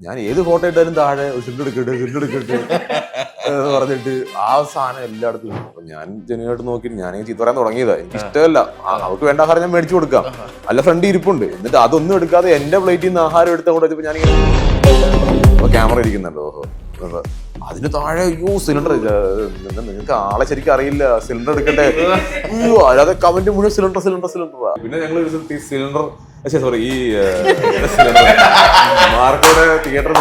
ഞാൻ ഏത് ഫോട്ടോ ഇട്ടാലും താഴെ സില്ലെടുക്കട്ടെ എന്ന് പറഞ്ഞിട്ട് ആ സാധനം എല്ലായിടത്തും. അപ്പൊ ഞാൻ ജനുവായിട്ട് നോക്കി ഞാൻ ചീത്ത പറയാൻ തുടങ്ങിയതാ. എനിക്ക് ഇഷ്ടമല്ല, അവർക്ക് വേണ്ട ആഹാരം ഞാൻ മേടിച്ചു കൊടുക്കാം, അല്ല ഫ്രണ്ട് ഇരിപ്പുണ്ട്. എന്നിട്ട് അതൊന്നും എടുക്കാതെ എന്റെ പ്ലേറ്റിൽ നിന്ന് ആഹാരം എടുത്ത കൂടെ വെച്ചപ്പോ ഞാനിങ്ങനെ ക്യാമറ ഇരിക്കുന്നുണ്ടോ അതിന് താഴെ അയ്യോ സിലിണ്ടർ, നിങ്ങൾക്ക് ആളെ ശരിക്കും അറിയില്ല, സിലിണ്ടർ എടുക്കട്ടെ, അല്ലാതെ കമന്റ് മുഴുവൻ സിലിണ്ടർ. പിന്നെ ഞങ്ങൾ സിലിണ്ടർ സോറി ഈ മാർക്കോടെ തിയേറ്റർ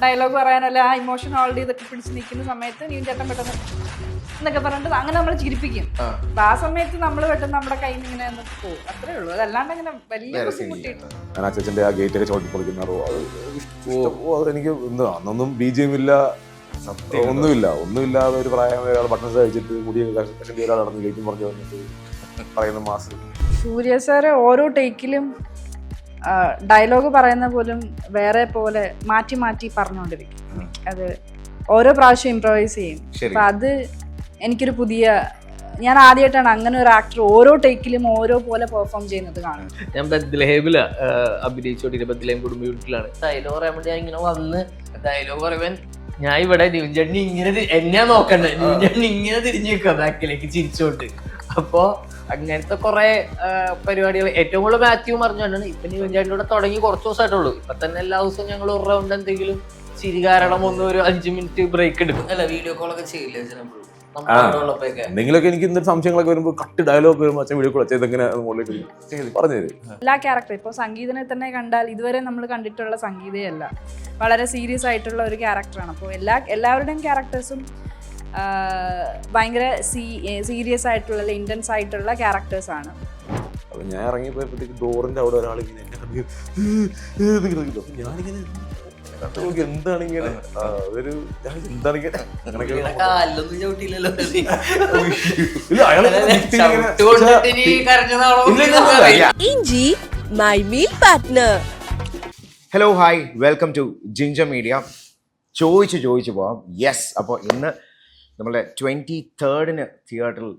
ഡയലോഗ് പറയാനല്ല ആ ഇമോഷൻ ഓൾറെഡി ഇതൊക്കെ പിടിച്ച് നിൽക്കുന്ന സമയത്ത് നീ ചേട്ടൻ പെട്ടെന്ന് എന്നൊക്കെ പറഞ്ഞിട്ട് അങ്ങനെ നമ്മൾ ചിരിപ്പിക്കും. അപ്പൊ ആ സമയത്ത് നമ്മൾ പെട്ടെന്ന് നമ്മുടെ കയ്യിൽ നിന്ന് ഇങ്ങനെ പോകും, അത്രേ ഉള്ളൂ. അതല്ലാണ്ട് അങ്ങനെ വലിയ ബുദ്ധിമുട്ടിയിട്ട് അച്ഛൻ്റെ ആ ഗേറ്റൊക്കെ ചോട്ടി പൊളിക്കുന്നോ അതെനിക്ക് അന്നൊന്നും BGM ഇല്ല, ഒന്നുമില്ലാതെ ഒരു പ്രായമായ ഒരാൾ ബട്ടൺസ് കഴിച്ചിട്ട് മുടിയൊക്കെ കഷണ്ടി ഒരാൾ നടന്ന് ഗേറ്റും പറഞ്ഞു വന്നിട്ട് പറയുന്ന മാസം. സൂര്യ സാറ് ഓരോ ടേക്കിലും ഡയലോഗ് പറയുന്ന പോലും വേറെ പോലെ മാറ്റി മാറ്റി പറഞ്ഞുകൊണ്ടിരിക്കും. അത് ഓരോ പ്രാവശ്യം ഇംപ്രവൈസ് ചെയ്യും. അപ്പൊ അത് എനിക്കൊരു ഞാൻ ആദ്യമായിട്ടാണ് അങ്ങനെ ഒരു ആക്ടർ ഓരോ ടേക്കിലും ഓരോ പോലെ പെർഫോം ചെയ്യുന്നത് കാണുന്നത്. ഞാൻ ബദ്ലഹേമില അഭിനയിച്ചോണ്ടിരുന്ന ബദ്ലഹേം കുടുംബ വീട്ടിലാണ്. ഡയലോഗ് പറയാൻ വേണ്ടി ഞാൻ ഇങ്ങനെ വന്ന് ഡയലോഗ് പറയുവാൻ ഞാൻ ഇവിടെ നിവിൻചേട്ടൻ ഇങ്ങനെ എന്നെ നോക്കണ്ടേ, നിവിൻചേട്ടൻ ഇങ്ങനെ തിരിഞ്ഞു നിൽക്കുക ബാക്കിലേക്ക് ചിരിച്ചോണ്ട്. അപ്പോ അങ്ങനത്തെ കുറെ പരിപാടികൾ ഏറ്റവും കൂടുതൽ മാത്യു പറഞ്ഞുകൊണ്ടാണ്. ഇപ്പൊ നിവിൻചേട്ടനോട് തുടങ്ങി കുറച്ച് ദിവസമായിട്ടുള്ളൂ. ഇപ്പൊ തന്നെ എല്ലാ ദിവസവും ഞങ്ങൾ ഒരു റൗണ്ട് എന്തെങ്കിലും ചിരി കാരണം ഒരു 5 മിനിറ്റ് ബ്രേക്ക് എടുക്കും. അല്ല വീഡിയോ കോളൊക്കെ ചെയ്യില്ല എന്തെങ്കിലുമൊക്കെ എനിക്ക് ഇന്നത്തെ സംശയങ്ങളൊക്കെ വരുമ്പോൾ കട്ട് ഡയലോഗ് വരുമ്പോൾ അച്ഛൻ വീഡിയോ കോൾ അച്ഛൻ ഇതെങ്ങനെ പറഞ്ഞു തരും. എല്ലാ ക്യാരക്ടർ ഇപ്പോൾ സംഗീതനെ തന്നെ കണ്ടാൽ ഇതുവരെ നമ്മൾ കണ്ടിട്ടുള്ള സംഗീതയല്ല, വളരെ സീരിയസ് ആയിട്ടുള്ള ഒരു ക്യാരക്ടറാണ്. അപ്പോൾ എല്ലാവരുടെയും ക്യാരക്ടേഴ്സും ഭയങ്കര സീരിയസ് ആയിട്ടുള്ള ഇന്റൻസ് ആയിട്ടുള്ള ക്യാരക്ടേഴ്സ് ആണ്. അപ്പൊ ഞാൻ ഇറങ്ങിപ്പോയപ്പോഴത്തേക്ക് ഡോറിന്റെ അവിടെ ഒരാൾ ഇങ്ങനെ എന്നെ ഞാനിങ്ങനെ എന്താണ് ഇങ്ങനെ അതൊരു എന്താണിങ്ങനെ ഇഞ്ചി my meal partner. Hello hi, welcome to ginger media. ചോദിച്ചു പോവാം. യെസ്, അപ്പോൾ ഇന്ന് നമ്മളെ 23rd തിയേറ്ററിൽ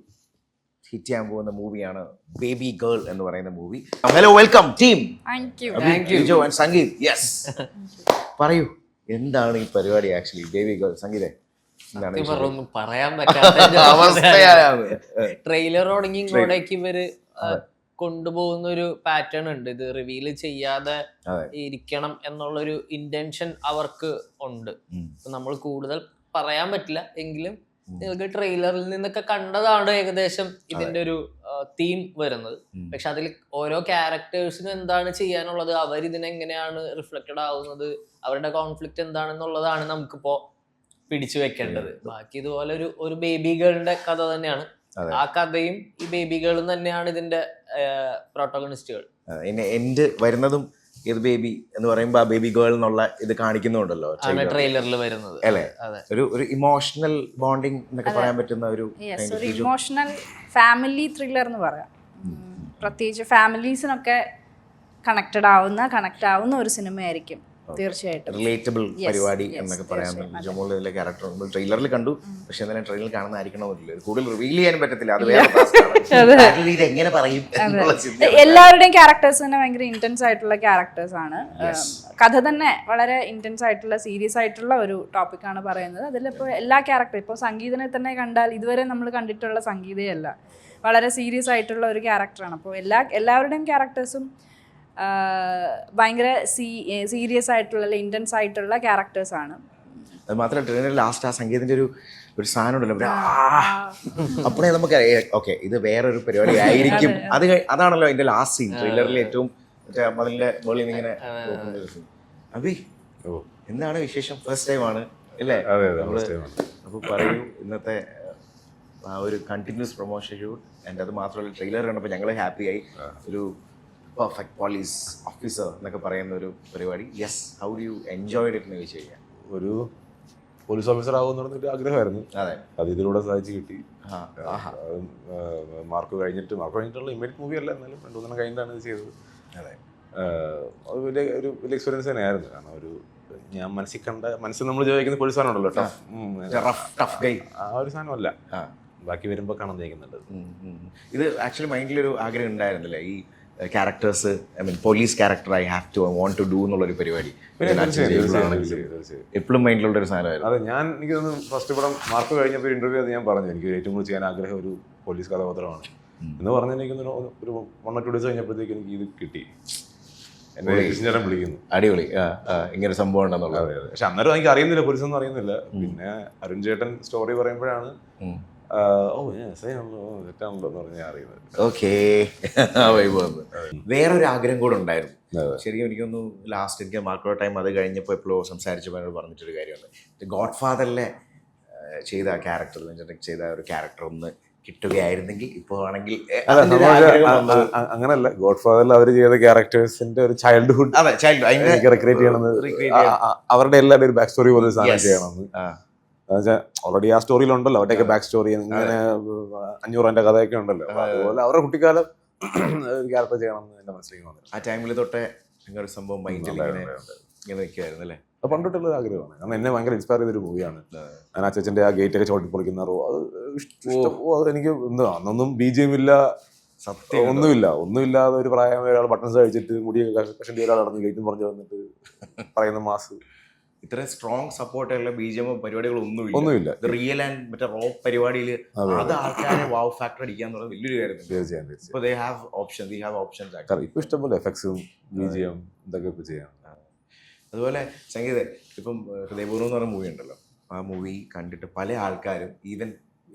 ഹിറ്റ് ചെയ്യാൻ പോകുന്ന മൂവിയാണ് ബേബി ഗേൾ എന്ന് പറയുന്ന movie. Hello, welcome team. Jijo and Sangeeth. Yes, പറയൂ എന്താണ് ഈ പരിപാടി? ആക്ച്വലി ബേബി ഗേൾ, സംഗീതേ ഒന്നും പറയാൻ പറ്റാത്ത ട്രെയിലർ തുടങ്ങി ഇങ്ങോട്ടേക്ക് ഇവര് കൊണ്ടുപോകുന്ന ഒരു പാറ്റേൺ ഉണ്ട്. ഇത് റിവീൽ ചെയ്യാതെ ഇരിക്കണം എന്നുള്ളൊരു ഇന്റൻഷൻ അവർക്ക് ഉണ്ട്. നമ്മൾ കൂടുതൽ പറയാൻ പറ്റില്ല എങ്കിലും നിങ്ങൾക്ക് ട്രെയിലറിൽ നിന്നൊക്കെ കണ്ടതാണ് ഏകദേശം ഇതിന്റെ ഒരു തീം വരുന്നത്. പക്ഷെ അതിൽ ഓരോ ക്യാരക്ടേഴ്സിനും എന്താണ് ചെയ്യാനുള്ളത്, അവരിതിനെങ്ങനെയാണ് റിഫ്ലക്റ്റഡ് ആവുന്നത്, അവരുടെ കോൺഫ്ലിക്റ്റ് എന്താണെന്നുള്ളതാണ് നമുക്കിപ്പോ പിടിച്ചു വെക്കേണ്ടത്. ബാക്കി ഇതുപോലെ ഒരു ബേബി ഗേളിന്റെ കഥ തന്നെയാണ്. ആ കഥയും ഈ ബേബി ഗേളും തന്നെയാണ് ഇതിന്റെ പ്രോട്ടോഗണിസ്റ്റുകൾ. എൻഡ് വരുന്നതും ഇത് ബേബി എന്ന് പറയുമ്പോ ആ ബേബി ഗേൾ എന്നുള്ള ഇത് കാണിക്കുന്നുണ്ടല്ലോ ട്രെയിലറിൽ വരുന്നത് അല്ലേ. ഒരു ഇമോഷണൽ ബോണ്ടിങ് എന്നൊക്കെ പറയാൻ പറ്റുന്ന ഒരു ഇമോഷണൽ ഫാമിലി ത്രില്ലർ എന്ന് പറയാം. പ്രത്യേകിച്ച് ഫാമിലീസിനൊക്കെ കണക്ട് ആവുന്ന ഒരു സിനിമയായിരിക്കും തീർച്ചയായിട്ടും. റിലേറ്റബിൾ പരിപാടി എന്നൊക്കെ പറയാൻ ജമോളിലെ ക്യാരക്ടർ നമ്മൾ ട്രെയിലറിൽ കണ്ടു. പക്ഷെ എന്നാലും ട്രെയിലറിൽ കാണുന്നതായിരിക്കണമെന്നില്ല, കൂടുതൽ റിവീൽ ചെയ്യാൻ പറ്റത്തില്ല. അത് വേറെ എങ്ങനെ പറയും. എല്ലാവരുടെയും ക്യാരക്ടേഴ്സ് തന്നെ ഭയങ്കര ഇന്റൻസ് ആയിട്ടുള്ള ക്യാരക്ടേഴ്സ് ആണ്. കഥ തന്നെ വളരെ ഇന്റൻസ് ആയിട്ടുള്ള സീരിയസ് ആയിട്ടുള്ള ഒരു ടോപ്പിക്കാണ് പറയുന്നത്. അതിലിപ്പോ എല്ലാ ക്യാരക്ടറും ഇപ്പോൾ സംഗീതനെ തന്നെ കണ്ടാൽ ഇതുവരെ നമ്മൾ കണ്ടിട്ടുള്ള സംഗീതയല്ല, വളരെ സീരിയസ് ആയിട്ടുള്ള ഒരു ക്യാരക്ടറാണ്. അപ്പോൾ എല്ലാവരുടെയും ക്യാരക്ടേഴ്സും ഭയങ്കര സീരിയസ് ആയിട്ടുള്ള ഇന്റൻസ് ആയിട്ടുള്ള ക്യാരക്ടേഴ്സ് ആണ്. അത് മാത്രമല്ല ട്രെയിലറിൽ ലാസ്റ്റ് ആ സംഗീതത്തിന്റെ ഒരു സാധനം ഉണ്ടല്ലോ, അപ്പോഴേ നമുക്ക് ഓക്കെ ഇത് വേറൊരു പരിപാടി ആയിരിക്കും. അതാണല്ലോ അതിന്റെ ലാസ്റ്റ് സീൻ ട്രെയിലറിൽ ഏറ്റവും മതിലിന്റെ മുകളിൽ നിന്ന് ഇങ്ങനെ. അഭി, എന്താണ് വിശേഷം? ഫസ്റ്റ് ടൈം ആണ് അല്ലേ? അപ്പോൾ പറയൂ ഇന്നത്തെ ആ ഒരു കണ്ടിന്യൂസ് പ്രൊമോഷൻ ഷൂട്ട്. എൻ്റെ അത് മാത്രമല്ല ട്രെയിലർ കണ്ടപ്പോൾ ഞങ്ങൾ ഹാപ്പിയായി. ഒരു പെർഫെക്റ്റ് പോലീസ് ഓഫീസർ എന്നൊക്കെ പറയുന്ന ഒരു പരിപാടി. Yes, how do you enjoyed it എന്ന് ചോദിച്ചു കഴിഞ്ഞാൽ? ഒരു പോലീസ് ഓഫീസർ ആകുമെന്ന് പറഞ്ഞൊരു ആഗ്രഹമായിരുന്നു. അതെ, അത് ഇതിലൂടെ സാധിച്ചു കിട്ടി. മാർക്ക് കഴിഞ്ഞിട്ടുള്ള ഇമ്മീഡിയറ്റ് മൂവി അല്ല, എന്നാലും 2-3 കഴിഞ്ഞിട്ടാണ് ഇത് ചെയ്തത്. അതെ, അത് വലിയ എക്സ്പീരിയൻസ് തന്നെയായിരുന്നു. കാരണം ഞാൻ മനസ്സിൽ നമ്മൾ ചോദിക്കുന്ന പോലീസ് സാധനം ഉണ്ടല്ലോ, ടഫ് ഗൈ, ആ ഒരു സാധനമല്ല. ബാക്കി വരുമ്പോൾ കാണാൻ തേക്കുന്നുണ്ട്. ഇത് ആക്ച്വലി മൈൻഡിലൊരു ആഗ്രഹം ഉണ്ടായിരുന്നില്ലേ ഈ characters I mean police character I want to do എന്നുള്ളൊരു പരിപാടി എപ്പോഴും മൈൻഡിലുള്ള ഒരു സാധനമായിരുന്നു. അതെ, എനിക്ക് തോന്നുന്നു ഫസ്റ്റ് പടം മാർക്ക് കഴിഞ്ഞപ്പോൾ ഇന്റർവ്യൂ അത് ഞാൻ പറഞ്ഞു, എനിക്ക് ഏറ്റവും കൂടുതൽ ചെയ്യാൻ ആഗ്രഹം ഒരു പോലീസ് കഥാപാത്രമാണ് എന്ന് പറഞ്ഞ് എനിക്ക് ഒരു 1 or 2 days കഴിഞ്ഞപ്പോഴത്തേക്ക് എനിക്ക് ഇത് കിട്ടി. എന്നെ ചേട്ടൻ വിളിക്കുന്നു, അടിപൊളി ഇങ്ങനെ സംഭവം ഉണ്ടെന്നുള്ളത്. പക്ഷെ അന്നേരം എനിക്ക് അറിയുന്നില്ല, പോലീസ് ഒന്നും അറിയുന്നില്ല. പിന്നെ അരുൺ ചേട്ടൻ സ്റ്റോറി പറയുമ്പോഴാണ് തെറ്റാണല്ലോ എന്ന് പറഞ്ഞ് ഞാൻ അറിയുന്നത്. ഓക്കേ, വേറൊരു ആഗ്രഹം കൂടെ ഉണ്ടായിരുന്നു ശരിക്കും. എനിക്കൊന്ന് ലാസ്റ്റ് എനിക്ക് മാർക്കോ ടൈം അത് കഴിഞ്ഞപ്പോൾ എപ്പോഴോ സംസാരിച്ചപ്പോൾ എന്നോട് പറഞ്ഞിട്ടൊരു കാര്യമുണ്ട്. ഗോഡ് ഫാദറിലെ ചെയ്ത ക്യാരക്ടർ ചെയ്ത ഒരു ക്യാരക്ടർ ഒന്ന് കിട്ടുകയായിരുന്നെങ്കിൽ ഇപ്പോൾ ആണെങ്കിൽ. അങ്ങനല്ല, ഗോഡ് ഫാദറിൽ അവർ ചെയ്ത ക്യാരക്ടേഴ്സിന്റെ ഒരു ചൈൽഡ്ഹുഡ് റിക്രിയേറ്റ് ചെയ്യണമെന്ന്, അവരുടെ എല്ലാവരുടെ ഒരു ബാക്ക് സ്റ്റോറി പോലെ സാധനം ചെയ്യണമെന്ന്. ഓൾറെഡി ആ സ്റ്റോറിയിലുണ്ടല്ലോ അവരുടെയൊക്കെ ബാക്ക് സ്റ്റോറി, ഇങ്ങനെ 500 കഥയൊക്കെ ഉണ്ടല്ലോ. അതുപോലെ അവരുടെ കുട്ടിക്കാലം ഒരു ക്യാരക്ടർ ചെയ്യണമെന്ന് എന്റെ മനസ്സിലേക്ക് വന്നു. ആ ടൈമിൽ തൊട്ടേ ഒരു സംഭവം മൈൻഡിൽ ഇങ്ങനെ വെക്കുമായിരുന്നു അല്ലേ? അത് പണ്ടിട്ടുള്ള ആഗ്രഹമാണ്. കാരണം എന്നെ ഭയങ്കര ഇൻസ്പയർ ചെയ്തൊരു മൂവിയാണ്. ഞാൻ ആ ചേച്ചന്റെ ആ ഗേറ്റ് ഒക്കെ ചവിട്ടി പൊളിക്കുന്ന അത് എനിക്ക് അന്നൊന്നും BGM ഇല്ല, സത്യം ഒന്നുമില്ലാതെ ഒരു പ്രായമായ ഒരാൾ ബട്ടൺസ് കഴിച്ചിട്ട് മുടിയൊക്കെ കഷണ്ടി ഒരാൾ നടന്ന് ഗേറ്റും പറഞ്ഞു വന്നിട്ട് പറയുന്ന മാസ്. ഇത്ര സ്ട്രോങ് സപ്പോർട്ടുള്ള BGM പരിപാടികളൊന്നുമില്ല. റിയൽ ആൻഡ് മറ്റേ റോ പരിപാടിയിൽ അത് ആൾക്കാരെ വാവ് ഫാക്ടർ അടിക്കാൻ വലിയൊരു കാര്യം. തീർച്ചയായും ഇപ്പൊ ഇഷ്ടംപോലെ എഫക്ട്സും BGM ഇതൊക്കെ ഇപ്പൊ ചെയ്യാം. അതുപോലെ സംഗീതം ഇപ്പം ഹൃദയപൂർവ്വം എന്ന് പറഞ്ഞ മൂവി ഉണ്ടല്ലോ, ആ മൂവി കണ്ടിട്ട് പല ആൾക്കാരും ഈവൻ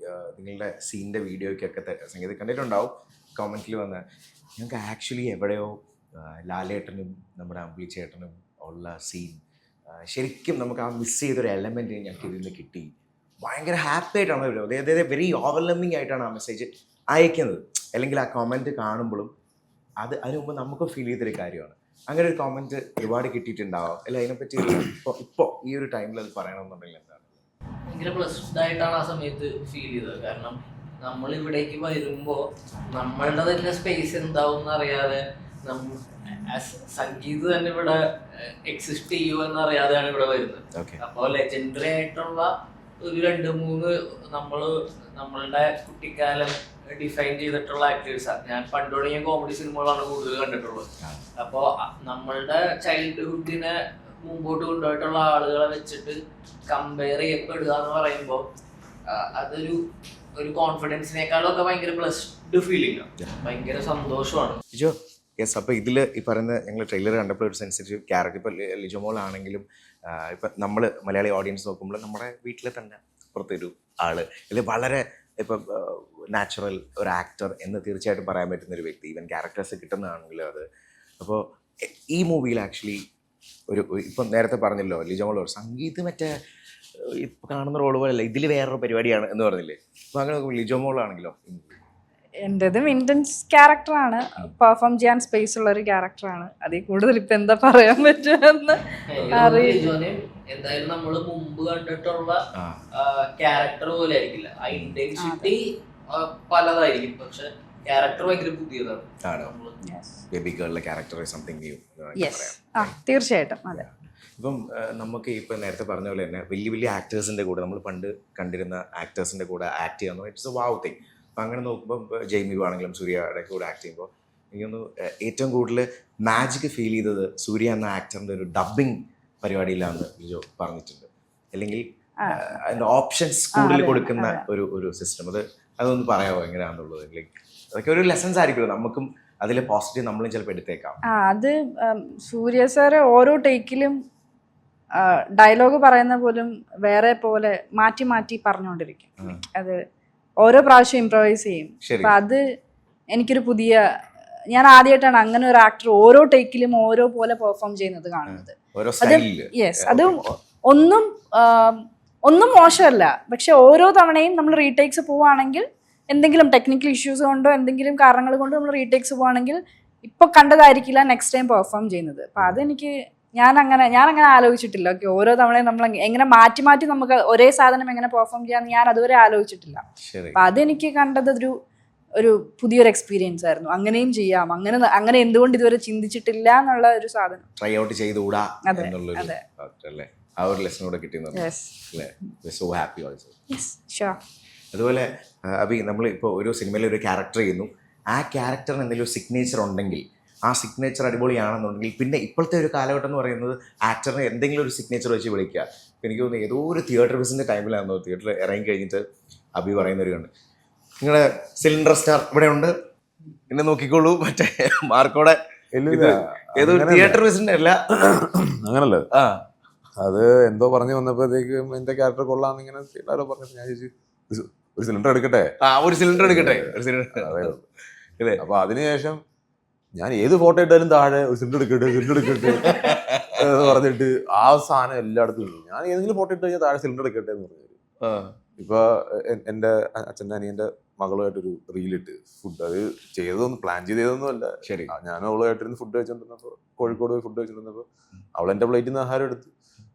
നിങ്ങളുടെ സീനിൻ്റെ വീഡിയോയ്ക്കൊക്കെ സംഗീതം കണ്ടിട്ടുണ്ടാവും. കമൻറ്റിൽ വന്ന് ഞങ്ങൾക്ക് ആക്ച്വലി എവിടെയോ ലാലേട്ടനും നമ്മുടെ അമ്പിളി ചേട്ടനും ഉള്ള സീൻ ശരിക്കും നമുക്ക് ആ മിസ് ചെയ്തൊരു എലമെൻറ്റ് ഞങ്ങൾക്ക് ഇതിൽ നിന്ന് കിട്ടി. ഭയങ്കര ഹാപ്പി ആയിട്ടാണ് അവർ, അതായത് വെരി ഓവർവെൽമിങ് ആയിട്ടാണ് ആ മെസ്സേജ് അയക്കുന്നത്. അല്ലെങ്കിൽ ആ കമൻറ്റ് കാണുമ്പോഴും അതിനു മുമ്പ് നമുക്ക് ഫീൽ ചെയ്തൊരു കാര്യമാണ്. അങ്ങനെ ഒരു കമൻറ്റ് ഒരുപാട് കിട്ടിയിട്ടുണ്ടാവും അല്ല? അതിനെപ്പറ്റി ഇപ്പോൾ ഈ ഒരു ടൈമിൽ അത് പറയണമെന്നുണ്ടെങ്കിൽ എന്താണ്? ഭയങ്കര ബ്ലെസ്ഡ് ആയിട്ടാണ് ആ സമയത്ത് ഫീൽ ചെയ്തത്. കാരണം നമ്മൾ ഇവിടേക്ക് വരുമ്പോൾ നമ്മളുടെ തന്നെ സ്പേസ് എന്താവും എന്നറിയാതെ, സംഗീത് തന്നെ ഇവിടെ എക്സിസ്റ്റ് ചെയ്യുമോ എന്നറിയാതെയാണ് ഇവിടെ വരുന്നത്. അപ്പോൾ ലെജൻഡറി ആയിട്ടുള്ള ഒരു 2-3 നമ്മളുടെ കുട്ടിക്കാലം ഡിഫൈൻ ചെയ്തിട്ടുള്ള ആക്ടേഴ്സാണ്. ഞാൻ പണ്ട് തുടങ്ങിയ കോമഡി സിനിമകളാണ് കൂടുതൽ കണ്ടിട്ടുള്ളത്. അപ്പോൾ നമ്മളുടെ ചൈൽഡ്ഹുഡിനെ മുമ്പോട്ട് കൊണ്ടുപോയിട്ടുള്ള ആളുകളെ വെച്ചിട്ട് കമ്പയർ ചെയ്യപ്പെടുക എന്ന് പറയുമ്പോൾ അതൊരു കോൺഫിഡൻസിനേക്കാളും ഒക്കെ ഭയങ്കര ബ്ലെസ്ഡ് ഫീലിംഗ് ആണ്, ഭയങ്കര സന്തോഷമാണ്. യെസ്. അപ്പോൾ ഇതിൽ ഈ പറയുന്ന ഞങ്ങൾ ട്രെയിലർ കണ്ടപ്പോൾ ഒരു സെൻസിറ്റീവ് ക്യാരക്ടർ, ഇപ്പോൾ ലിജോമോൾ ആണെങ്കിലും ഇപ്പം നമ്മൾ മലയാളി ഓഡിയൻസ് നോക്കുമ്പോൾ നമ്മുടെ വീട്ടിലെ തന്നെ പുറത്തൊരു ആൾ, ഇത് വളരെ ഇപ്പം നാച്ചുറൽ ഒരു ആക്ടർ എന്ന് തീർച്ചയായിട്ടും പറയാൻ പറ്റുന്ന ഒരു വ്യക്തി. ഈവൻ ക്യാരക്ടേഴ്സ് കിട്ടുന്നതാണെങ്കിലും അത്. അപ്പോൾ ഈ മൂവിയിൽ ആക്ച്വലി ഇപ്പം നേരത്തെ പറഞ്ഞല്ലോ ലിജോമോൾ സംഗീത് മറ്റേ ഇപ്പം കാണുന്ന റോൾ പോലെയല്ല, ഇതിൽ വേറൊരു പരിപാടിയാണ് എന്ന് പറഞ്ഞില്ലേ? അപ്പോൾ അങ്ങനെ നോക്കുമ്പോൾ ലിജോമോൾ എൻ്റെതും ഇൻറ്റൻസ് ക്യാരക്ടറാണ്, പെർഫോം ചെയ്യാൻ സ്പേസ് ഉള്ള ഒരു ക്യാരക്ടറാണ്. അതിൽ കൂടുതൽ ഇപ്പം എന്താ പറയാൻ പറ്റുമെന്ന് അറിയില്ല. എന്തായാലും നമ്മൾ മുമ്പ് കണ്ടിട്ടുള്ള ക്യാരക്ടർ പോലെ ആയിരിക്കില്ല, ആ ഇന്റൻസിറ്റി പലതായിരിക്കും, പക്ഷെ ക്യാരക്ടർ ഭയങ്കര പുതിയതാണ്. തീർച്ചയായിട്ടും അതെ. ഇപ്പം നമുക്ക് ഇപ്പം നേരത്തെ പറഞ്ഞ പോലെ തന്നെ വലിയ വലിയ ആക്ടേഴ്സിൻ്റെ കൂടെ നമ്മൾ പണ്ട് കണ്ടിരുന്ന ആക്ടേഴ്സിൻ്റെ കൂടെ ആക്ട് ചെയ്യാന്ന് ഇറ്റ്സ് എ വാവ് തിങ്. അപ്പം അങ്ങനെ നോക്കുമ്പോൾ ജെയ്മി ആണെങ്കിലും സൂര്യയുടെ കൂടെ ആക്ട് ചെയ്യുമ്പോൾ എനിക്കൊന്ന് ഏറ്റവും കൂടുതൽ മാജിക് ഫീൽ ചെയ്തത് സൂര്യ എന്ന ആക്ടറിൻ്റെ ഒരു ഡബ്ബിങ് പരിപാടിയിലാണെന്ന് ലിജോ പറഞ്ഞിട്ടുണ്ട്. അല്ലെങ്കിൽ അതിൻ്റെ ഓപ്ഷൻസ് കൂടുതൽ കൊടുക്കുന്ന ഒരു സിസ്റ്റം, അതൊന്ന് പറയാമോ എങ്ങനെയാണെന്നുള്ളത്? ലൈക്ക് അതൊക്കെ ഒരു ലെസൺസ് ആയിരിക്കുമല്ലോ നമുക്കും, അതിലെ പോസിറ്റീവ് നമ്മളും ചിലപ്പോൾ എടുത്തേക്കാം. അത് സൂര്യ സാറ് ഓരോ ടേക്കിലും ഡയലോഗ് പറയുന്ന പോലും വേറെ പോലെ മാറ്റി മാറ്റി പറഞ്ഞുകൊണ്ടിരിക്കും. അത് ഓരോ പ്രാവശ്യം ഇംപ്രവൈസ് ചെയ്യും. അപ്പൊ അത് എനിക്കൊരു ഞാൻ ആദ്യമായിട്ടാണ് അങ്ങനെ ഒരു ആക്ടർ ഓരോ ടേക്കിലും ഓരോ പോലെ പെർഫോം ചെയ്യുന്നത് കാണുന്നത്. അത് ഒന്നും മോശമല്ല, പക്ഷെ ഓരോ തവണയും നമ്മൾ റീടേക്സ് പോവുകയാണെങ്കിൽ എന്തെങ്കിലും ടെക്നിക്കൽ ഇഷ്യൂസ് കൊണ്ടോ എന്തെങ്കിലും കാരണങ്ങൾ കൊണ്ടോ നമ്മൾ റീടേക്സ് പോവുകയാണെങ്കിൽ ഇപ്പൊ കണ്ടതായിരിക്കില്ല നെക്സ്റ്റ് ടൈം പെർഫോം ചെയ്യുന്നത്. അപ്പൊ അതെനിക്ക് ഞാൻ അങ്ങനെ ആലോചിച്ചിട്ടില്ല. ഓക്കെ, ഓരോ തവണയും നമ്മൾ എങ്ങനെ മാറ്റി മാറ്റി നമുക്ക് ഒരേ സാധനം എങ്ങനെ പെർഫോം ചെയ്യാന്ന് ഞാൻ അതുവരെ ആലോചിച്ചിട്ടില്ല. അപ്പൊ അതെനിക്ക് കണ്ടത് ഒരു പുതിയൊരു എക്സ്പീരിയൻസ് ആയിരുന്നു. അങ്ങനെയും ചെയ്യാം, അങ്ങനെ എന്തുകൊണ്ട് ഇതുവരെ ചിന്തിച്ചിട്ടില്ല എന്നുള്ള ഒരു സാധനം ട്രൈ ഔട്ട് ചെയ്തുകൂടാ എന്നുള്ളൊരു ആ ഒരു ലെസൺ കൂടെ കിട്ടിയെന്ന്. So happy also. അതുപോലെ അഭി, നമ്മൾ ഇപ്പോൾ ഒരു സിനിമയിൽ ഒരു ക്യാരക്ടർ ചെയ്യുന്നു, ആ ക്യാരക്ടറിന് എന്തെങ്കിലും സിഗ്നേച്ചർ ഉണ്ടെങ്കിൽ ആ സിഗ്നേച്ചർ അടിപൊളിയാണെന്നുണ്ടെങ്കിൽ പിന്നെ ഇപ്പോഴത്തെ ഒരു കാലഘട്ടം എന്ന് പറയുന്നത് ആക്ടറിനെ എന്തെങ്കിലും ഒരു സിഗ്നേച്ചർ വെച്ച് വിളിക്കുക. എനിക്ക് തോന്നുന്നു ഏതോ ഒരു തിയേറ്റർ വിസിൻ്റെ ടൈമിലാണെന്നോ തിയേറ്ററിൽ ഇറങ്ങി കഴിഞ്ഞിട്ട് അഭി പറയുന്നൊരു കണ്ട്, നിങ്ങളുടെ സിലിണ്ടർ സ്റ്റാർ ഇവിടെ ഉണ്ട്, എന്നെ നോക്കിക്കോളൂ, മറ്റേ മാർക്കോടെ ഏതോ തിയേറ്റർ വിസിൻ്റെ അല്ല അങ്ങനല്ല. ആ അത് എന്തോ പറഞ്ഞു വന്നപ്പോഴത്തേക്കും എന്റെ ക്യാരക്ടർ കൊള്ളാന്ന് ഇങ്ങനെ എല്ലാവരും പറഞ്ഞിട്ട് ഞാൻ ചോദിച്ചു ഒരു സിലിണ്ടർ എടുക്കട്ടെ. ഒരു സിലിണ്ടർ എടുക്കട്ടെ, ഒരു സിലിണ്ടർ. അപ്പൊ അതിനുശേഷം ഞാൻ ഏത് ഫോട്ടോ ഇട്ടാലും താഴെ ഒരു സിലിണ്ടർ എടുക്കട്ടെ എന്ന് പറഞ്ഞിട്ട് ആ സാധനം എല്ലായിടത്തും ഉണ്ട്. ഞാൻ ഏതെങ്കിലും ഫോട്ടോ ഇട്ട് കഴിഞ്ഞാൽ താഴെ സിലിണ്ടർ എടുക്കട്ടെ എന്ന് പറഞ്ഞു. ഇപ്പൊ എന്റെ അച്ഛൻ്റെ അനിയന്റെ മകളുമായിട്ടൊരു റീലിട്ട് ഫുഡ്, അത് ചെയ്തതൊന്നും പ്ലാൻ ചെയ്തതൊന്നും അല്ല. ശരി, ഞാൻ അവളുമായിട്ടിരുന്ന് ഫുഡ് കഴിച്ചോണ്ടിരുന്നപ്പോ, കോഴിക്കോട് പോയി ഫുഡ് കഴിച്ചോണ്ടിരുന്നപ്പോ അവൾ എന്റെ പ്ലേറ്റിൽ നിന്ന് ആഹാരം എടുത്തു.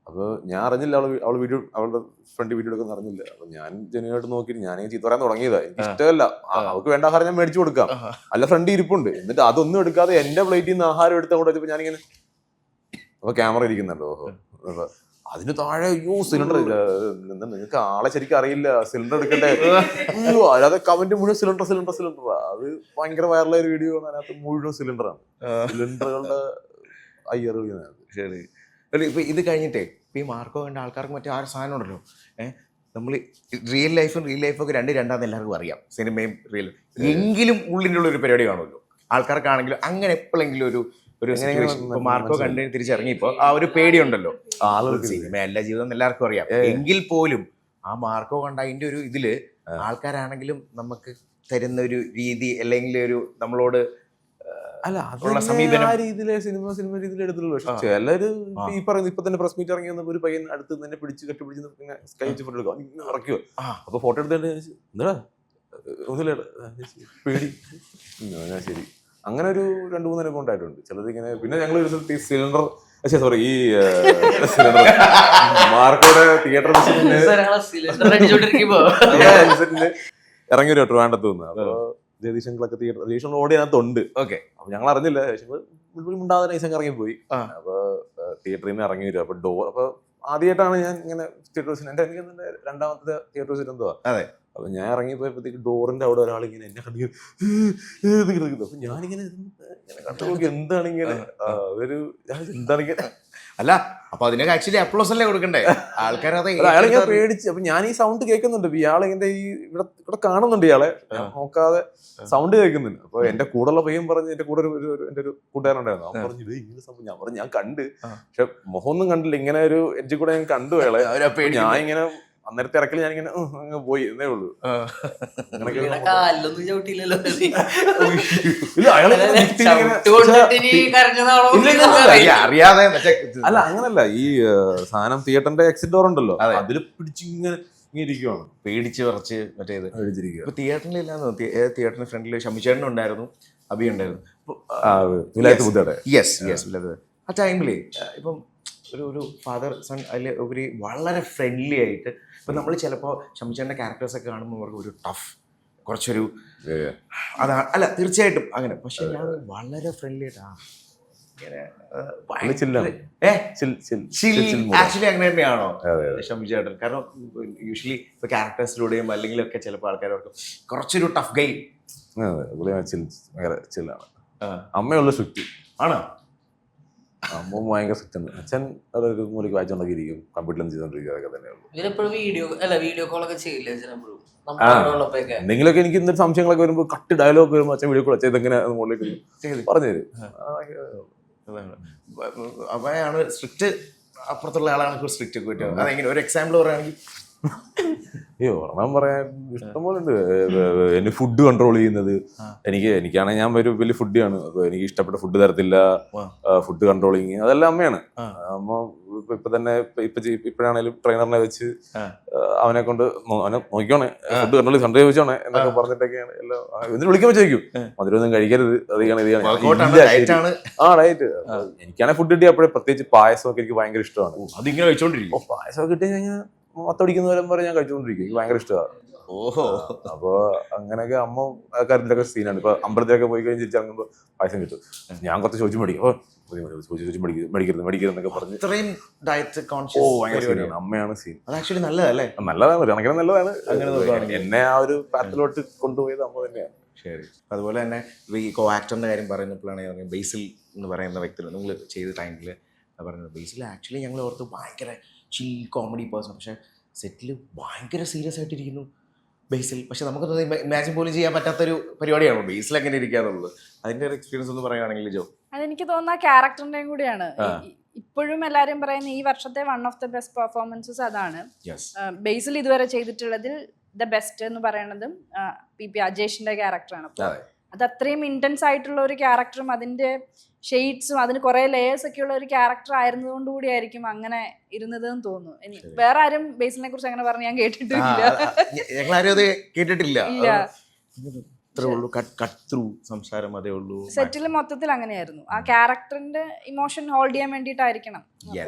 അപ്പൊ ഞാൻ അറിഞ്ഞില്ല അവള് വീഡിയോ, അവളുടെ ഫ്രണ്ട് വീഡിയോ എടുക്കുന്ന അറിഞ്ഞില്ല. അപ്പൊ ഞാൻ ജനുവായിട്ട് നോക്കിയിട്ട് ഞാൻ ചീത്ത പറയാൻ തുടങ്ങിയതാ. എനിക്ക് ഇഷ്ടമല്ല, അവൾക്ക് വേണ്ട ആഹാരം ഞാൻ മേടിച്ചു കൊടുക്കാം, അല്ല ഫ്രണ്ട് ഇരിപ്പുണ്ട്. എന്നിട്ട് അതൊന്നും എടുക്കാതെ എന്റെ പ്ലേറ്റിൽ നിന്ന് ആഹാരം എടുത്ത് അങ്ങോട്ട് വെച്ചപ്പോ ഞാനിങ്ങനെ, അപ്പൊ ക്യാമറ ഇരിക്കുന്നുണ്ടോ, അതിന് താഴെ അയ്യോ സിലിണ്ടർ, നിങ്ങൾക്ക് ആളെ ശരിക്കും അറിയില്ല, സിലിണ്ടർ എടുക്കട്ടെ, അയ്യോ അല്ലാതെ കമന്റ് മുഴുവൻ സിലിണ്ടർ. അത് ഭയങ്കര വൈറലായ ഒരു വീഡിയോ ആണ്. അതിനകത്ത് മുഴുവൻ സിലിണ്ടറാണ്, സിലിണ്ടറുകളുടെ അയ്യറ്. ശരി. ഇപ്പൊ ഇത് കഴിഞ്ഞിട്ടേ ഇപ്പൊ ഈ മാർക്കോ കണ്ട ആൾക്കാർക്ക് മറ്റേ ആ ഒരു സാധനം ഉണ്ടല്ലോ, നമ്മൾ റിയൽ ലൈഫും ഒക്കെ രണ്ടാന്ന് എല്ലാവർക്കും അറിയാം, സിനിമയും റിയൽ. എങ്കിലും ഉള്ളിൻ്റെ ഉള്ള ഒരു പരിപാടി കാണുമല്ലോ ആൾക്കാർക്കാണെങ്കിലും. അങ്ങനെ എപ്പോഴെങ്കിലും ഒരു സിറ്റുവേഷൻ ഇപ്പൊ മാർക്കോ കണ്ട് തിരിച്ചിറങ്ങിയപ്പോ ആ ഒരു പേടിയുണ്ടല്ലോ, സിനിമ എല്ലാ ജീവിതം എല്ലാവർക്കും അറിയാം. എങ്കിൽ പോലും ആ മാർക്കോ കണ്ട അതിന്റെ ഒരു ഇതില് ആൾക്കാരാണെങ്കിലും നമുക്ക് തരുന്ന ഒരു രീതി, അല്ലെങ്കിൽ ഒരു നമ്മളോട് അല്ല സമീപനം ആ രീതിയിലെ സിനിമ രീതിയിൽ എടുത്തുള്ളൂ. പക്ഷെ ചിലര് ഈ പറയുന്നത് ഇപ്പൊ തന്നെ പ്രസ് മീറ്റ് ഇറങ്ങി വന്നപ്പോ ഒരു പയ്യൻ അടുത്ത് തന്നെ കെട്ടിപ്പിടിച്ച് സ്കൈച്ച് ഫോട്ടോ എടുക്കുക, ഇറക്കിയോ. അപ്പൊ ഫോട്ടോ എടുത്തിട്ട് എന്താ ഒന്നുമില്ല പേടി. ശരി, അങ്ങനെ ഒരു 2-3 അനുഭവം ഉണ്ടായിട്ടുണ്ട്. ചിലത് ഇങ്ങനെ. പിന്നെ ഞങ്ങൾ ഒരു സ്ഥലത്ത് ഈ സിലിണ്ടർ സിലിണ്ടർ മാർക്കോടെ തിയേറ്റർ ഇറങ്ങിയൊരു ട്രിവാൻഡ്രത്ത് നിന്ന്. അപ്പൊ ജഗദീശങ്ങളൊക്കെ തിയേറ്റർ ജഗദീശങ്ങൾ ഓടി അതിനകത്തുണ്ട്. ഓക്കെ, അപ്പൊ ഞങ്ങൾ അറിഞ്ഞില്ല, ഉണ്ടാതെ നൈസങ്ങ് ഇറങ്ങിപ്പോയി. അപ്പൊ തിയേറ്ററിൽ നിന്ന് ഇറങ്ങി വരും. അപ്പൊ ഡോർ, അപ്പൊ ആദ്യമായിട്ടാണ് ഞാൻ ഇങ്ങനെ തിയേറ്റേഴ്സിന്, എനിക്ക് രണ്ടാമത്തെ തിയേറ്റേഴ്സിൽ എന്തോ. അതെ. അപ്പൊ ഞാൻ ഇറങ്ങിപ്പോയപ്പോഴത്തേക്ക് ഡോറിന്റെ അവിടെ ഒരാളിങ്ങനെ എന്നെ കണ്ടു. അപ്പൊ ഞാനിങ്ങനെ കണ്ടു നോക്കി, എന്താണ് ഇങ്ങനെ, അതൊരു എന്താണിങ്ങനെ. അല്ല, അപ്പൊ അതിനൊക്കെ ആക്ച്വലി അപ്ലോസ് അല്ലേ കൊടുക്കണ്ടേ ആൾക്കാരത്. അയാളിങ്ങനെ പേടിച്ച്. അപ്പൊ ഞാൻ ഈ സൗണ്ട് കേൾക്കുന്നുണ്ട്, ഇയാളിങ്ങനെ ഈ ഇവിടെ കാണുന്നുണ്ട്, ഇയാളെ നോക്കാതെ സൗണ്ട് കേൾക്കുന്നുണ്ട്. അപ്പൊ എന്റെ കൂടെയുള്ള പയ്യൻ പറഞ്ഞ്, എന്റെ കൂടെ എന്റെ ഒരു കൂട്ടുകാരുണ്ടായിരുന്നു, അവൻ പറഞ്ഞു ഇത് ഇങ്ങനെ സംഭവം. ഞാൻ പറഞ്ഞു ഞാൻ കണ്ട്, പക്ഷെ മുഖമൊന്നും കണ്ടില്ല, ഇങ്ങനെ ഒരു എഡ്ജിൽ കൂടെ ഞാൻ കണ്ടു അയാളെ. ഞാൻ ഇങ്ങനെ അന്നേരത്തെ ഇറക്കൽ ഞാനിങ്ങനെ അങ്ങ് പോയി എന്നേ ഉള്ളൂ. അറിയാതെ അല്ല, അങ്ങനല്ല. ഈ സാധനം തിയേറ്ററിന്റെ എക്സിറ്റ് ഡോർ ഉണ്ടല്ലോ, അതിൽ പിടിച്ച് ഇങ്ങനെ ഇരിക്കുവാണ്, പേടിച്ച് വിറച്ച് മറ്റേത് പേടിച്ചിരിക്കുക. ഇപ്പൊ തിയേറ്ററിലില്ലാന്ന്, തിയേറ്ററിന് ഫ്രണ്ടില് ഷമിച്ചേട്ടൻ ഉണ്ടായിരുന്നു, അഭി ഉണ്ടായിരുന്നു. ആ ടൈമില് ഇപ്പം ഒരു ഫാദർ സൺ അതിൽ ഒരു വളരെ ഫ്രണ്ട്ലി ആയിട്ട്, ഇപ്പം നമ്മൾ ചിലപ്പോൾ ഷമിച്ചേട്ടൻ്റെ ക്യാരക്ടേഴ്സൊക്കെ കാണുമ്പോൾ അവർക്ക് ഒരു ടഫ്, കുറച്ചൊരു അതാണ്. അല്ല, തീർച്ചയായിട്ടും അങ്ങനെ. പക്ഷെ ഞാൻ വളരെ ഫ്രണ്ട്ലി ആയിട്ടാണ് ആക്ച്വലി അങ്ങനെ തന്നെയാണോ ഷമിച്ചേട്ടൻ? കാരണം യൂഷ്വലി ഇപ്പൊ ക്യാരക്ടേഴ്സിലൂടെയും അല്ലെങ്കിലൊക്കെ ചിലപ്പോൾ ആൾക്കാർക്ക് കുറച്ചൊരു ടഫ് ഗൈ. അമ്മയുള്ള സ്ട്രിക്റ്റ് ആണോ? അമ്മ ഭയങ്കര സ്ട്രിക്റ്റ് ആണ്. അച്ഛൻ അതൊരു മൂലയ്ക്ക് വായിച്ചോണ്ടിരിക്കും, കമ്പ്യൂട്ടറിലും ചെയ്തോണ്ടിരിക്കും, അതൊക്കെ തന്നെയുള്ളൂ. വീഡിയോ കോളൊക്കെ ചെയ്യില്ലേ? എന്തെങ്കിലുമൊക്കെ എനിക്ക് എന്തൊരു സംശയങ്ങളൊക്കെ വരുമ്പോൾ കട്ട് ഡയലോഗ് വരുമ്പോൾ അച്ഛൻ വീഡിയോ കോൾ അച്ഛൻ ഇതെങ്ങനെ മുകളിലേക്ക് പറഞ്ഞുതരും. അമ്മയാണ് സ്ട്രിക്റ്റ്, അപ്പുറത്തുള്ള ആളാണ് സ്ട്രിക്റ്റ് ഒക്കെ പറ്റുക. അതെങ്ങനെ ഒരു എക്സാമ്പിൾ പറയുകയാണെങ്കിൽ? ഒരെണ്ണം പറയാൻ ഇഷ്ടംപോലെ ഉണ്ട്. എന്നെ ഫുഡ് കൺട്രോൾ ചെയ്യുന്നത്, എനിക്കാണെങ്കിൽ ഞാൻ ഒരു വലിയ ഫുഡിയാണ്. അപ്പൊ എനിക്ക് ഇഷ്ടപ്പെട്ട ഫുഡ് തരത്തില്ല, ഫുഡ് കൺട്രോളിങ് അതെല്ലാം അമ്മയാണ്. അമ്മ ഇപ്പൊ തന്നെ ഇപ്പോഴാണേലും ട്രെയിനറിനെ വെച്ച് അവനെ കൊണ്ട് അവനെ നോക്കിക്കോണേ, ഫുഡ് കൺട്രോൾ കണ്ടു ചോദിച്ചോണേ എന്നൊക്കെ പറഞ്ഞിട്ടൊക്കെയാണ് എല്ലാം. ഇതിന് വിളിക്കുമ്പോൾ ചോദിക്കും മധുരമൊന്നും കഴിക്കരുത്, അതാണ് ഡയറ്റ്. എനിക്കാണെങ്കിൽ ഫുഡ് കിട്ടിയ അപ്പോഴേ, പ്രത്യേകിച്ച് പായസമൊക്കെ എനിക്ക് ഭയങ്കര ഇഷ്ടമാണ്. അതിങ്ങനെ കഴിച്ചോണ്ടിരിക്കും. പായസമൊക്കെ കിട്ടി കഴിഞ്ഞാൽ മൊത്തടിക്കുന്നവരും വരെ ഞാൻ കഴിച്ചുകൊണ്ടിരിക്കും, എനിക്ക് ഭയങ്കര ഇഷ്ടമാണ്. ഓഹോ. അപ്പൊ അങ്ങനെയൊക്കെ അമ്മ കാര്യത്തിലൊക്കെ സീനാണ്. ഇപ്പൊ അമ്പലത്തിലൊക്കെ പോയി കഴിഞ്ഞ് തിരിച്ചിറങ്ങുമ്പോൾ പായസം കിട്ടും, ഞാൻ കുറച്ച് ചോദിച്ചു മേടിക്കും, മേടിക്കരുതെന്നൊക്കെ പറഞ്ഞു. ഇത്രയും ഡയറ്റ് കോൺഷ്യസ് അമ്മയാണ് സീൻ. അത് നല്ലതല്ലേ? നല്ലതാണ്, കണക്കിന് നല്ലതാണ്. എന്നെ ആ ഒരു പാത്തിലോട്ട് കൊണ്ടുപോയത് അമ്മ തന്നെയാണ്. ശരി. അതുപോലെ തന്നെ ഈ കോ ആക്ടറിൻ്റെ കാര്യം പറയുന്നപ്പോഴാണ് ബേസിൽ എന്ന് പറയുന്ന വ്യക്തി നിങ്ങൾ ചെയ്ത ടൈമിൽ പറയുന്നത് ബേസിൽ ആക്ച്വലി ഞങ്ങൾ ഓർത്ത് ഭയങ്കര ചിൽ കോമഡി പേഴ്സൺ, പക്ഷേ സെറ്റിൽ ഭയങ്കര സീരിയസ് ആയിട്ടിരിക്കുന്നു ബേസിൽ. പക്ഷെ നമുക്കൊന്നും ഇമാജിൻ പോലും ചെയ്യാൻ പറ്റാത്തൊരു പരിപാടിയാണോ ബേസിൽ എങ്ങനെ ഇരിക്കാന്നുള്ളത്. അതിൻ്റെ ഒരു എക്സ്പീരിയൻസ് ഒന്ന് പറയുകയാണെങ്കിൽ ജോ. അതെനിക്ക് തോന്നുന്ന ക്യാരക്ടറിന്റെയും കൂടിയാണ്. ഇപ്പോഴും എല്ലാവരും പറയുന്ന ഈ വർഷത്തെ one of the best performances അതാണ്. ബേസിൽ ഇതുവരെ ചെയ്തിട്ടുള്ളതിൽ ദ ബെസ്റ്റ് എന്ന് പറയുന്നതും PP അജേഷിന്റെ ക്യാരക്ടറാണ്. അപ്പോൾ അത് അത്രയും ഇന്റൻസ് ആയിട്ടുള്ള ഒരു ക്യാരക്ടറും അതിന്റെ ഷെയ്ഡ്സും അതിന് കുറെ ലേയേഴ്സ് ഒക്കെ ഉള്ള ഒരു ക്യാരക്ടർ ആയിരുന്നതുകൊണ്ട് കൂടിയായിരിക്കും അങ്ങനെ ഇരുന്നതെന്ന് തോന്നുന്നു. വേറെ ആരും ബേസിലിനെ കുറിച്ച് അങ്ങനെ പറഞ്ഞ് ഞാൻ കേട്ടിട്ടില്ല. സംസാരം അതേ ഉള്ളൂ. സെറ്റിൽ മൊത്തത്തിൽ അങ്ങനെയായിരുന്നു. ആ ക്യാരക്ടറിന്റെ ഇമോഷൻ ഹോൾഡ് ചെയ്യാൻ വേണ്ടിയിട്ടായിരിക്കണം,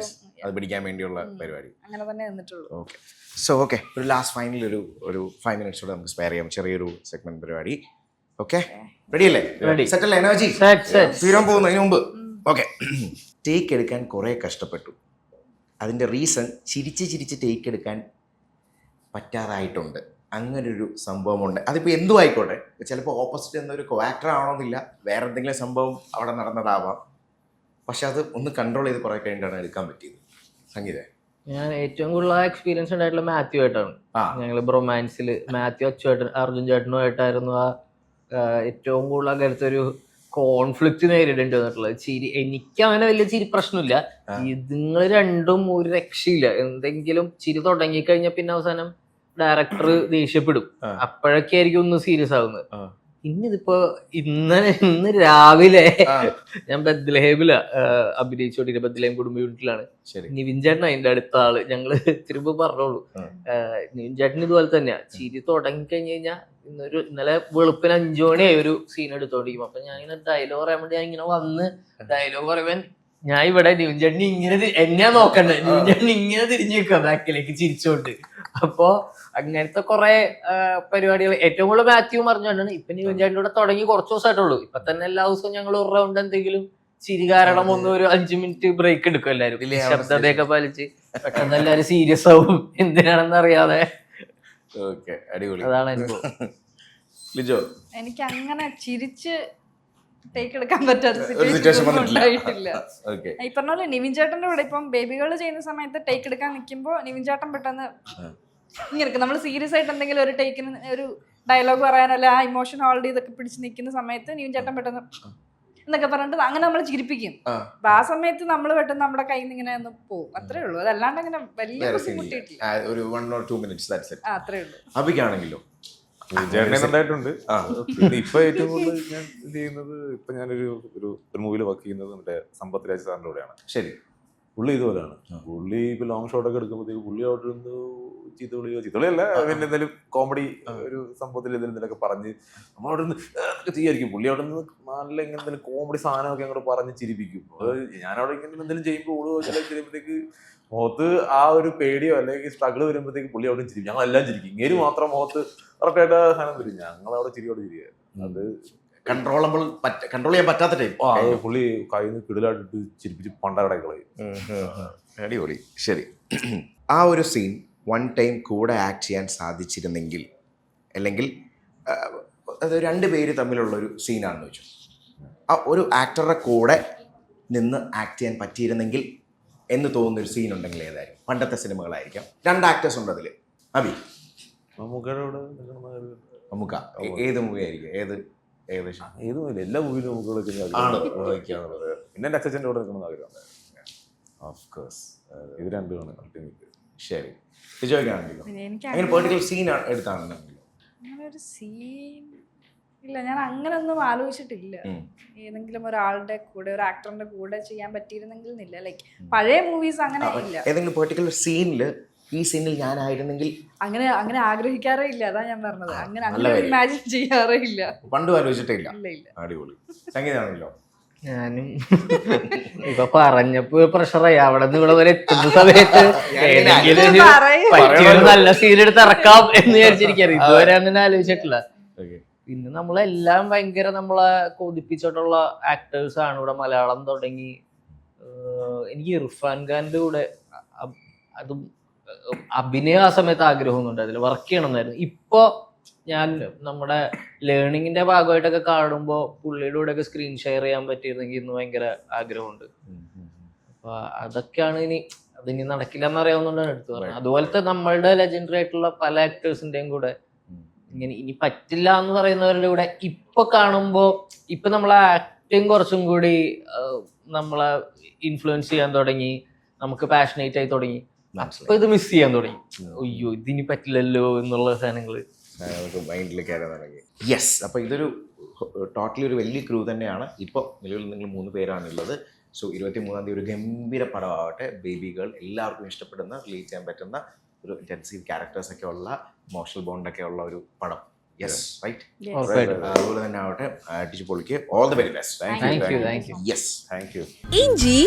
അത് പിടിക്കാൻ വേണ്ടിയുള്ള പരിപാടി. അങ്ങനെ തന്നെ നിന്നിട്ടുള്ളൂ. ഓക്കെ, സോ ഓക്കെ, ഒരു ലാസ്റ്റ് ഫൈനൽ ഒരു 5 minutes കൂടെ നമുക്ക് സ്പെയർ ചെയ്യാം, ചെറിയൊരു സെഗ്മെന്റ് പരിപാടി. ഓക്കെ, റെഡി അല്ലേ? സെറ്റ് എനർജി തീരാൻ പോകുന്നു അതിന് മുമ്പ്. ഓക്കെ, ടേക്ക് എടുക്കാൻ കുറേ കഷ്ടപ്പെട്ടു. അതിൻ്റെ റീസൺ ചിരിച്ച് ടേക്ക് എടുക്കാൻ പറ്റാതായിട്ടുണ്ട്. അങ്ങനൊരു സംഭവമുണ്ട്. അതിപ്പോൾ എന്തും ആയിക്കോട്ടെ, ചിലപ്പോൾ ഓപ്പോസിറ്റ് എന്നൊരു കോ ആക്ടർ ആവണമെന്നില്ല, വേറെ എന്തെങ്കിലും സംഭവം അവിടെ നടന്നതാവാം. പക്ഷെ അത് ഒന്ന് കൺട്രോൾ ചെയ്ത് കുറേ കഴിഞ്ഞിട്ടാണ് എടുക്കാൻ പറ്റിയത്. സംഗീത, ഞാൻ ഏറ്റവും കൂടുതൽ എക്സ്പീരിയൻസ് ഉണ്ടായിട്ടുള്ള മാത്യു ആയിട്ടാണ്. ഞങ്ങൾ ബ്രൊമാൻസിൽ മാത്യു അച്ചുവേട്ടൻ അർജുൻ ചേട്ടനുമായിട്ടായിരുന്നു ഏറ്റവും കൂടുതൽ അങ്ങനത്തെ ഒരു കോൺഫ്ലിക്റ്റ് നേരിടേണ്ടി വന്നിട്ടുള്ളത്. ചിരി എനിക്ക് അങ്ങനെ വലിയ ചിരി പ്രശ്നമില്ല, ഇതുങ്ങൾ രണ്ടും ഒരു രക്ഷയില്ല. എന്തെങ്കിലും ചിരി തുടങ്ങിക്കഴിഞ്ഞാൽ പിന്നെ അവസാനം ഡയറക്ടർ ദേഷ്യപ്പെടും. അപ്പോഴൊക്കെ ആയിരിക്കും ഒന്ന് സീരിയസ് ആവുന്നത്. ഇന്ന് രാവിലെ ഞാൻ ബദ്ലഹേമില അഭിനയിച്ചോണ്ടിരിക്കുക. ബദ്ലഹേം കുടുംബ യൂണിറ്റിലാണ്. നിവിൻ ചേട്ടൻ അതിന്റെ അടുത്ത ആള്. ഞങ്ങള് തിരുമ്പ് പറഞ്ഞോളൂ, നിവിൻ ചേട്ടൻ ഇതുപോലെ തന്നെയാ. ചിരി തുടങ്ങി കഴിഞ്ഞ് കഴിഞ്ഞാൽ ഇന്നലെ വെളുപ്പിന് 5 മണിയായി ഒരു സീൻ എടുത്തോണ്ടിരിക്കും. അപ്പൊ ഞാൻ ഇങ്ങനെ ഡയലോഗ് പറയാൻ വേണ്ടി ഞാൻ ഇങ്ങനെ വന്ന് ഡയലോഗ് പറയുവാൻ ഞാൻ ഇവിടെ നിവിൻ ചേട്ടൻ ഇങ്ങനെ എന്നെയാ നോക്കണ്ടേ, നിവിൻ ചേട്ടൻ ഇങ്ങനെ തിരിഞ്ഞു നിൽക്കുക ബാക്കിലേക്ക് ചിരിച്ചോണ്ട്. അപ്പോ അങ്ങനത്തെ കുറെ പരിപാടികൾ ഏറ്റവും കൂടുതൽ മാത്യു പറഞ്ഞുകൊണ്ടാണ്. ഇപ്പൊ നിവിൻ ചേട്ടൻ്റെ കൂടെ തുടങ്ങി കുറച്ച് ദിവസമായിട്ടുള്ളൂ. ഇപ്പൊ തന്നെ എല്ലാ ദിവസവും ഞങ്ങൾ ഒരു റൗണ്ട് എന്തെങ്കിലും ചിരി കാരണം ഒന്ന് ഒരു 5 minute ബ്രേക്ക് എടുക്കും എല്ലാവരും, ശബ്ദതയൊക്കെ പാലിച്ച്. പെട്ടെന്ന് എല്ലാവരും സീരിയസ് ആവും എന്തിനാണെന്ന് അറിയാതെ. അതാണ് അനുഭവം. എനിക്ക് അങ്ങനെ ചിരിച്ച് ടേക്ക് എടുക്കാൻ പറ്റാത്ത സിറ്റുവേഷൻ ഉണ്ടായിട്ടില്ല. ഈ പറഞ്ഞ പോലെ നിവിൻ ചേട്ടന്റെ കൂടെ ഇപ്പം ബേബികൾ ചെയ്യുന്ന സമയത്ത് ടേക്ക് എടുക്കാൻ നിൽക്കുമ്പോൾ നിവിൻ ചേട്ടൻ പെട്ടെന്ന് ഇങ്ങനെ നമ്മൾ സീരിയസ് ആയിട്ട് എന്തെങ്കിലും ഒരു ടേക്കിന് ഒരു ഡയലോഗ് പറയാനല്ല ആ ഇമോഷൻ ഹോൾഡ് ചെയ്തൊക്കെ പിടിച്ച് നിൽക്കുന്ന സമയത്ത് നിവിൻ ചേട്ടൻ പെട്ടെന്ന് എന്നൊക്കെ പറഞ്ഞിട്ട് അങ്ങനെ നമ്മൾ ചിരിപ്പിക്കും. അപ്പൊ ആ സമയത്ത് നമ്മൾ പെട്ടെന്ന് നമ്മുടെ കയ്യിൽ നിന്ന് ഇങ്ങനെ ഒന്ന് പോകും, അത്രേ ഉള്ളൂ. അതല്ലാണ്ട് അങ്ങനെ വലിയ ബുദ്ധിമുട്ടിയിട്ടില്ല. അത്രേ ഉള്ളൂ. അഭിക്കാണെങ്കിലോ ഉണ്ടായിട്ടുണ്ട്. പിന്നെ ഇപ്പൊ ഏറ്റവും കൂടുതൽ ഞാൻ ഇത് ചെയ്യുന്നത്, ഇപ്പൊ ഞാനൊരു മൂവിയിൽ വർക്ക് ചെയ്യുന്നത് മറ്റേ സമ്പത്ത് രാജ് സാറിന്റെ കൂടെയാണ്. ശരി, പുള്ളി ഇതുപോലെയാണ്. പുള്ളി ഇപ്പൊ ലോങ് ഷോട്ടൊക്കെ എടുക്കുമ്പോഴത്തേക്ക് പുള്ളി അവിടെ നിന്ന് ചീത്തവിളിയല്ല, പിന്നെ എന്തെങ്കിലും കോമഡി ഒരു സംഭവത്തിൽ എന്തെങ്കിലുമൊക്കെ പറഞ്ഞ് നമ്മളവിടെ നിന്ന് ചെയ്യായിരിക്കും. പുള്ളി അവിടെ നിന്ന് നല്ല ഇങ്ങനെ എന്തെങ്കിലും കോമഡി സാധനമൊക്കെ അങ്ങോട്ട് പറഞ്ഞ് ചിരിപ്പിക്കും. ഞാനവിടെ ഇങ്ങനെ എന്തെങ്കിലും ചെയ്യുമ്പോൾ ഓടുക ചെയ്യുമ്പോഴത്തേക്ക് മുഖത്ത് ആ ഒരു പേടിയോ അല്ലെങ്കിൽ സ്ട്രഗിൾ വരുമ്പോഴത്തേക്ക് പുള്ളി അവിടെ ചിരിക്കും. ഞങ്ങളെല്ലാം ചിരിക്കും. ഇങ്ങനെ മാത്രം മുഖത്ത് കറക്റ്റായിട്ട് സാധനം വരും. ഞങ്ങളവിടെ ചിരിയോട് ചിരിക്കുക. അത് കൺട്രോൾ ചെയ്യാൻ പറ്റാത്ത ടൈപ്പ്. പുള്ളി കയ്യിൽ നിന്ന് കിടിലായിട്ട് ചിരിപ്പിച്ച് പണ്ടവിടെ കളയും. അടിപൊളി. ശരി, ആ ഒരു സീൻ 1 time കൂടെ ആക്ട് ചെയ്യാൻ സാധിച്ചിരുന്നെങ്കിൽ, അല്ലെങ്കിൽ അത് 2 പേര് തമ്മിലുള്ളൊരു സീനാണെന്ന് വെച്ചു, ആ ഒരു ആക്ടറുടെ കൂടെ നിന്ന് ആക്ട് ചെയ്യാൻ പറ്റിയിരുന്നെങ്കിൽ എന്ന് തോന്നുന്നൊരു സീൻ ഉണ്ടെങ്കിൽ ഏതായിരിക്കും? പണ്ടത്തെ സിനിമകളായിരിക്കാം. 2 ആക്ടേഴ്സ് ഉണ്ട് അതിൽ. അഭി, മമ്മൂക്ക ഏത് മൂവി ആയിരിക്കും? ഏകദേശം ഏതുമില്ല, എല്ലാ മൂവിയിലും നമുക്കുള്ള പിന്നെ എൻ്റെ അച്ഛൻ്റെ കൂടെ നിൽക്കണം ആഗ്രഹം. ഓഫ് കോഴ്സ് ഇത് രണ്ടുമാണ് അൾട്ടിമേറ്റ്. ശരി, വിജയ്ക്കാണെങ്കിലോ അങ്ങനെ പെർട്ടിക്കുലർ സീൻ എടുത്താണെന്നുണ്ടെങ്കിലോ? അങ്ങനെ ഒരു സീൻ ഇല്ല, ഞാൻ അങ്ങനെ ഒന്നും ആലോചിച്ചിട്ടില്ല. ഏതെങ്കിലും ഒരാളുടെ കൂടെ, ഒരു ആക്ടറിന്റെ കൂടെ ചെയ്യാൻ പറ്റിയിരുന്നെങ്കിൽ എന്നില്ല. ലൈക്ക് പഴയ മൂവീസ് അങ്ങനെ ഇല്ല. ഏതെങ്കിലും പെർട്ടിക്കുലർ സീനിൽ ഈ സീനിൽ ഞാനായിരുന്നെങ്കിൽ അങ്ങനെ അങ്ങനെ ആഗ്രഹിക്കാറേ ഇല്ല. അതാ ഞാൻ പറഞ്ഞത്, അങ്ങനെ ഇമാജിൻ ചെയ്യാറേ ഇല്ല. പണ്ടും ആലോചിച്ചിട്ടേ ഇല്ല. അടിപൊളി. സംഗീതമാണല്ലോ. ഞാനും ഇപ്പൊ പറഞ്ഞപ്പോ പ്രഷറായി. അവിടെ നിന്ന് ഇവിടെ വരെ എത്തുന്ന സമയത്ത് പറ്റിയൊരു നല്ല സീൻ എടുത്ത് ഇറക്കാം എന്ന് വിചാരിച്ചിരിക്കാറ്. ഇതുവരെ അങ്ങനെ ആലോചിച്ചിട്ടില്ല. പിന്നെ നമ്മളെല്ലാം ഭയങ്കര നമ്മളെ കൊതിപ്പിച്ചിട്ടുള്ള ആക്ടേഴ്സ് ആണ് ഇവിടെ. മലയാളം തുടങ്ങി എനിക്ക് ഇർഫാൻ ഖാന്റെ കൂടെ അതും അഭിനയം ആ സമയത്ത് ആഗ്രഹമൊന്നുണ്ട്, അതിൽ വർക്ക് ചെയ്യണമെന്നായിരുന്നു. ഇപ്പൊ ഞാൻ നമ്മുടെ ലേണിങ്ങിന്റെ ഭാഗമായിട്ടൊക്കെ കാണുമ്പോൾ പുള്ളിയുടെ കൂടെ ഒക്കെ സ്ക്രീൻ ഷെയർ ചെയ്യാൻ പറ്റിയിരുന്നെങ്കിൽ ഇന്ന് ഭയങ്കര ആഗ്രഹമുണ്ട്. അപ്പൊ അതൊക്കെയാണ് അതിനി നടക്കില്ല എന്നറിയാവുന്നതുകൊണ്ടാണ് എടുത്തു പറഞ്ഞത്. അതുപോലത്തെ നമ്മളുടെ ലെജൻഡറി ആയിട്ടുള്ള പല ആക്ടേഴ്സിന്റെയും കൂടെ ഇനി പറ്റില്ല എന്ന് പറയുന്നവരുടെ കൂടെ ഇപ്പൊ കാണുമ്പോ ഇപ്പൊ നമ്മളെ ആക്ടിങ് കുറച്ചും കൂടി നമ്മളെ ഇൻഫ്ലുവൻസ് ചെയ്യാൻ തുടങ്ങി, നമുക്ക് പാഷനേറ്റ് ആയി തുടങ്ങി. അപ്പൊ ഇത് മിസ് ചെയ്യാൻ തുടങ്ങി. അയ്യോ ഇതിനി പറ്റില്ലല്ലോ എന്നുള്ള സാധനങ്ങള് മൈൻഡിൽ കയറാൻ തുടങ്ങി. യെസ്, അപ്പോൾ ഇതൊരു ടോട്ടലി ഒരു വലിയ ക്രൂ തന്നെയാണ്. ഇപ്പോൾ നിലവിൽ നിങ്ങൾ 3 പേരാണുള്ളത്. സോ 23-ാം തീയതി ഒരു ഗംഭീര പടമാവട്ടെ. ബേബി ഗേൾ എല്ലാവർക്കും ഇഷ്ടപ്പെടുന്ന, റിലീറ്റ് ചെയ്യാൻ പറ്റുന്ന ഒരു ഇൻറ്റൻസീവ് ക്യാരക്ടേഴ്സൊക്കെ ഉള്ള, ഇമോഷണൽ ബോണ്ടൊക്കെ ഉള്ള ഒരു പടം. Yes, right. അതുപോലെ തന്നെ ആവട്ടെ. അടിച്ചു പൊളിക്ക്. All the very best. Thank you. Yes, thank you. ഇഞ്ചി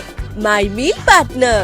മൈ മീൽ പാർട്ട്ണർ.